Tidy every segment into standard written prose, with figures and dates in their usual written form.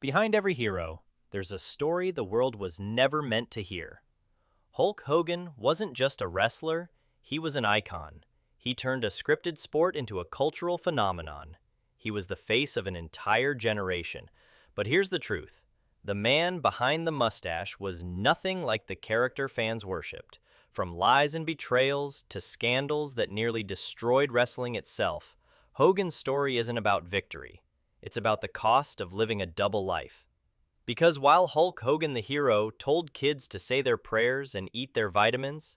Behind every hero, there's a story the world was never meant to hear. Hulk Hogan wasn't just a wrestler, he was an icon. He turned a scripted sport into a cultural phenomenon. He was the face of an entire generation. But here's the truth. The man behind the mustache was nothing like the character fans worshipped. From lies and betrayals to scandals that nearly destroyed wrestling itself, Hogan's story isn't about victory. It's about the cost of living a double life. Because while Hulk Hogan the hero told kids to say their prayers and eat their vitamins,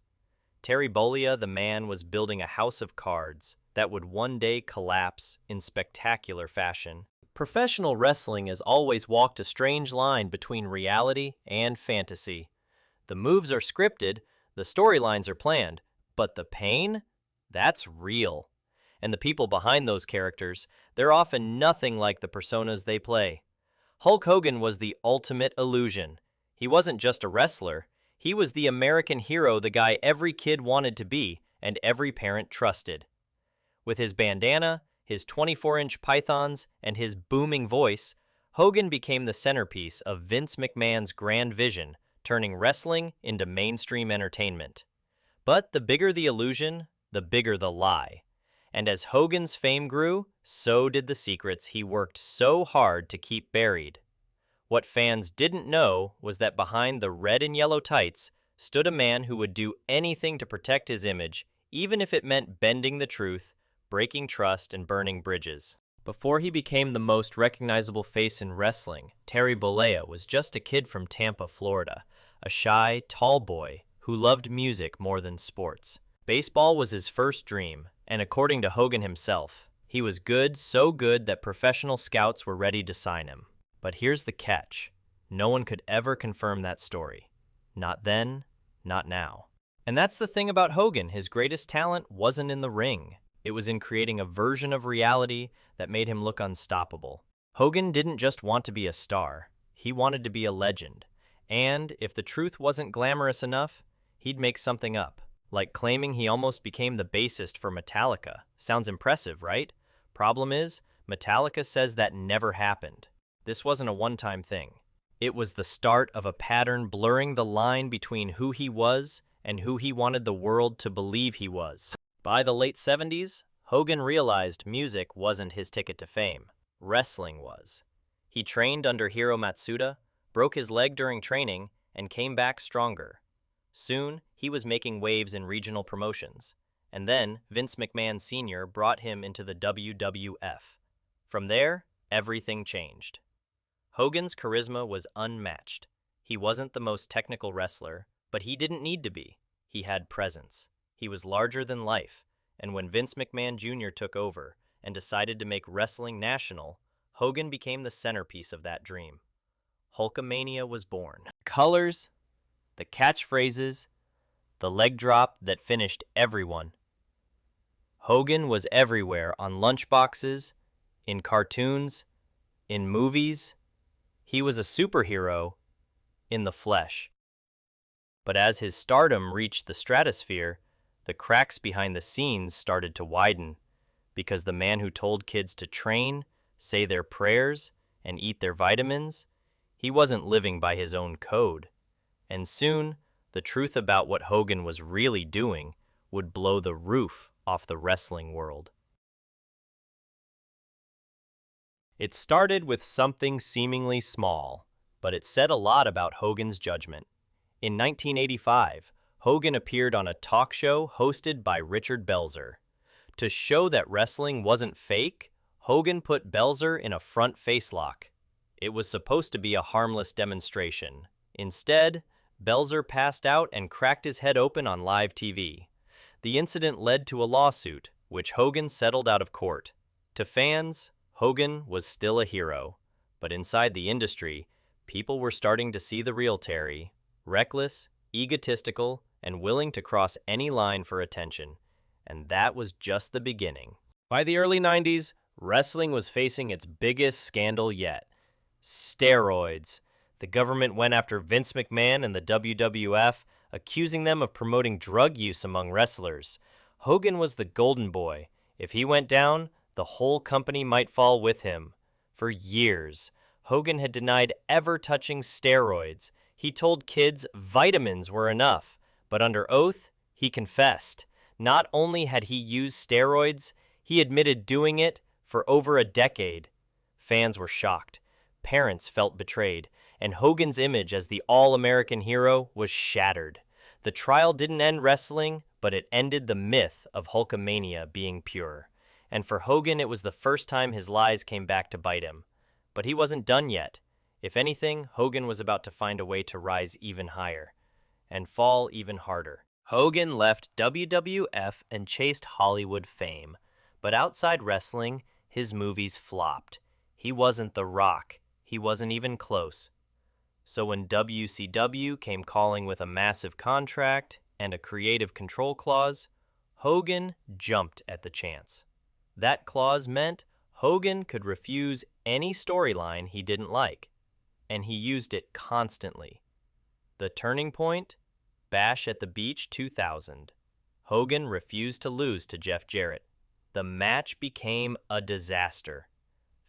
Terry Bollea the man was building a house of cards that would one day collapse in spectacular fashion. Professional wrestling has always walked a strange line between reality and fantasy. The moves are scripted, the storylines are planned, but the pain? That's real. And the people behind those characters, they're often nothing like the personas they play. Hulk Hogan was the ultimate illusion. He wasn't just a wrestler, he was the American hero the guy every kid wanted to be and every parent trusted. With his bandana, his 24-inch pythons, and his booming voice, Hogan became the centerpiece of Vince McMahon's grand vision, turning wrestling into mainstream entertainment. But the bigger the illusion, the bigger the lie. And as Hogan's fame grew, so did the secrets he worked so hard to keep buried. What fans didn't know was that behind the red and yellow tights stood a man who would do anything to protect his image, even if it meant bending the truth, breaking trust, and burning bridges. Before he became the most recognizable face in wrestling, Terry Bollea was just a kid from Tampa, Florida, a shy, tall boy who loved music more than sports. Baseball was his first dream, and according to Hogan himself, he was good, so good that professional scouts were ready to sign him. But here's the catch. No one could ever confirm that story. Not then, not now. And that's the thing about Hogan. His greatest talent wasn't in the ring. It was in creating a version of reality that made him look unstoppable. Hogan didn't just want to be a star. He wanted to be a legend. And if the truth wasn't glamorous enough, he'd make something up. Like claiming he almost became the bassist for Metallica. Sounds impressive, right? Problem is, Metallica says that never happened. This wasn't a one-time thing. It was the start of a pattern blurring the line between who he was and who he wanted the world to believe he was. By the late 70s, Hogan realized music wasn't his ticket to fame. Wrestling was. He trained under Hiro Matsuda, broke his leg during training, and came back stronger. Soon, he was making waves in regional promotions. And then, Vince McMahon Sr. brought him into the WWF. From there, everything changed. Hogan's charisma was unmatched. He wasn't the most technical wrestler, but he didn't need to be. He had presence. He was larger than life, and when Vince McMahon Jr. took over and decided to make wrestling national, Hogan became the centerpiece of that dream. Hulkamania was born. Colors, the catchphrases, the leg drop that finished everyone. Hogan was everywhere on lunchboxes, in cartoons, in movies. He was a superhero in the flesh. But as his stardom reached the stratosphere, the cracks behind the scenes started to widen, because the man who told kids to train, say their prayers, and eat their vitamins, he wasn't living by his own code. And soon, the truth about what Hogan was really doing would blow the roof off the wrestling world. It started with something seemingly small, but it said a lot about Hogan's judgment. In 1985, Hogan appeared on a talk show hosted by Richard Belzer. To show that wrestling wasn't fake, Hogan put Belzer in a front facelock. It was supposed to be a harmless demonstration. Instead, Belzer passed out and cracked his head open on live TV. The incident led to a lawsuit, which Hogan settled out of court. To fans, Hogan was still a hero, but inside the industry, people were starting to see the real Terry, reckless, egotistical, and willing to cross any line for attention. And that was just the beginning. By the early 90s, wrestling was facing its biggest scandal yet. Steroids. The government went after Vince McMahon and the WWF, accusing them of promoting drug use among wrestlers. Hogan was the golden boy. If he went down, the whole company might fall with him. For years, Hogan had denied ever touching steroids. He told kids vitamins were enough, but under oath, he confessed. Not only had he used steroids, he admitted doing it for over a decade. Fans were shocked. Parents felt betrayed, and Hogan's image as the all-American hero was shattered. The trial didn't end wrestling, but it ended the myth of Hulkamania being pure. And for Hogan, it was the first time his lies came back to bite him. But he wasn't done yet. If anything, Hogan was about to find a way to rise even higher and fall even harder. Hogan left WWF and chased Hollywood fame. But outside wrestling, his movies flopped. He wasn't The Rock. He wasn't even close. So when WCW came calling with a massive contract and a creative control clause, Hogan jumped at the chance. That clause meant Hogan could refuse any storyline he didn't like, and he used it constantly. The turning point? Bash at the Beach 2000. Hogan refused to lose to Jeff Jarrett. The match became a disaster.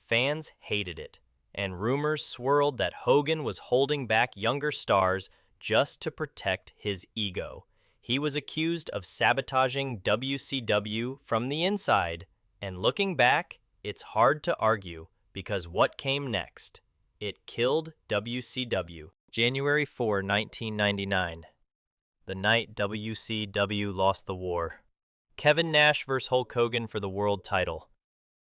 Fans hated it, and rumors swirled that Hogan was holding back younger stars just to protect his ego. He was accused of sabotaging WCW from the inside, and looking back, it's hard to argue because what came next? It killed WCW. January 4, 1999. The night WCW lost the war. Kevin Nash vs. Hulk Hogan for the world title.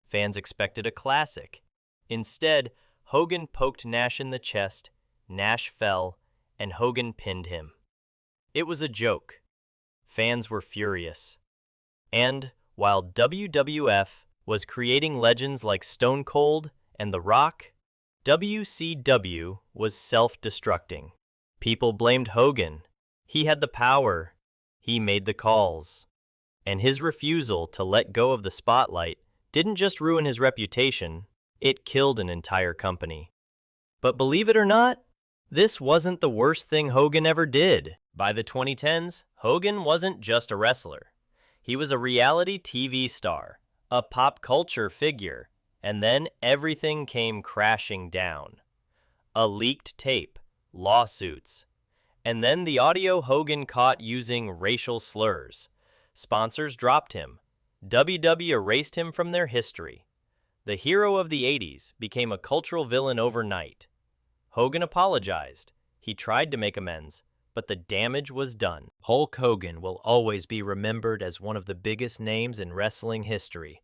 Fans expected a classic. Instead, Hogan poked Nash in the chest, Nash fell, and Hogan pinned him. It was a joke. Fans were furious. And while WWF was creating legends like Stone Cold and The Rock, WCW was self-destructing. People blamed Hogan. He had the power. He made the calls. And his refusal to let go of the spotlight didn't just ruin his reputation, it killed an entire company. But believe it or not, this wasn't the worst thing Hogan ever did. By the 2010s, Hogan wasn't just a wrestler. He was a reality TV star, a pop culture figure, and then everything came crashing down. A leaked tape, lawsuits, and then the audio Hogan caught using racial slurs. Sponsors dropped him. WWE erased him from their history. The hero of the 80s became a cultural villain overnight. Hogan apologized. He tried to make amends, but the damage was done. Hulk Hogan will always be remembered as one of the biggest names in wrestling history.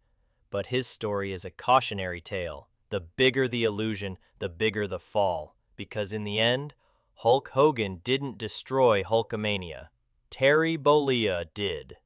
But his story is a cautionary tale. The bigger the illusion, the bigger the fall. Because in the end, Hulk Hogan didn't destroy Hulkamania. Terry Bollea did.